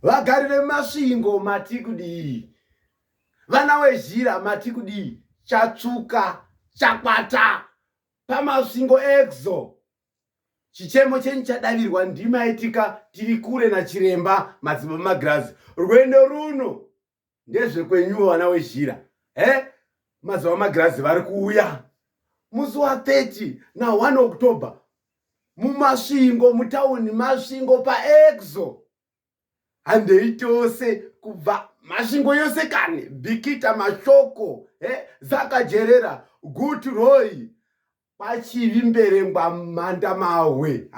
Vagari vemasvingo mati kudii. Vana wezhira mati kudii. Chatsuka, chakwata. Pamasvingo exo. Chichemo chenyu chadavirwa ndima etika tiri kure nachiremba madzimba magirazi. Rwendo runo ndezvekwenyuwo vana wezhira. Madzimba magirazi vari kuuya. Musi wa 30 na 1 October. Mumasvingo mutauni masvingo paexo. Handei tose kubva masvingo yose kane Bikita Mashoko Zakajerera Good Roy pachivi Mberengwa Manda Mawe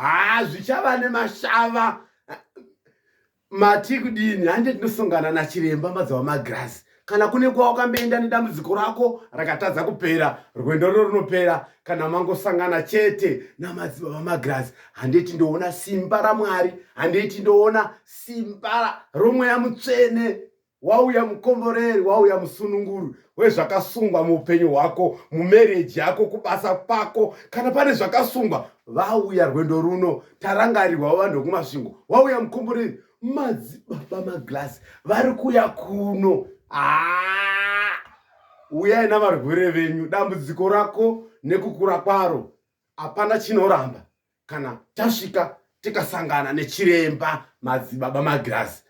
zvichava nemashava mati kudini. Hande tinosongana nachiremba madzimba magirazi. Kana kune kwawakamboenda nedambudziko rako rakatadza kupera, rwendo runopera kana mangosangana chete namadzimba magirazi. Handei tindoona simba raMwari, handei tindoona simba romweya mutsvene wauya mukomboreri, wauya musununguru wezvakasungwa muupenyu hwako, mumereji yako, kubasa kwako. Kana pane zvakasungwa vauya rwendo runo, tarangarirwa vanhu vekumasvingo, wauya mukomboreri, madzibaba magirazi vari kuuya kuno. Uyai navarwere venyu. Dambudziko rako nekukura kwaro hapana chinoramba kana tasvika tikasangana nechiremba madzibaba magirazi.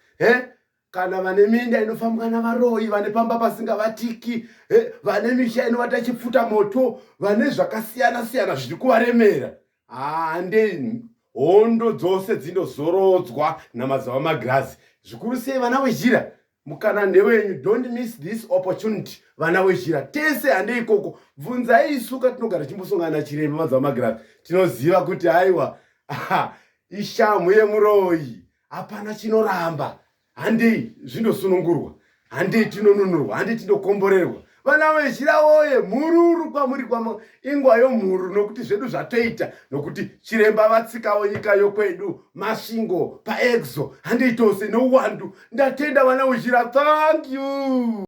Kana vane minda inofambwa navaroi, vane pamba pasingavatiki, vane misha inovata chipfuta moto, vane zvakasiyana siyana zviri kuvaremera, handei hondo dzose dzindozorodzwa namadzibaba magirazi. Zvikuru sei vana wezhira, mukana ndewenyu. Don't miss this opportunity. Vana wezhira tese handei ikoko. Bvunzai isu katinogara chimbosongana nachiremba madzibaba magirazi. Tinoziva kuti haiwa ishamhu yemuroi, hapana chinoramba. Handei zvindosunungurwa, handei tinonunurwa, handei tindokomborerwa. Vana wezhira woye, mururu kwamuri ingwa yomhuru, nokuti zvedu zvatoita, nokuti chiremba vatsikawo nyika yokwedu masvingo paexo. Handei tose nouwandu. Ndatenda vana wezhira. Thank you.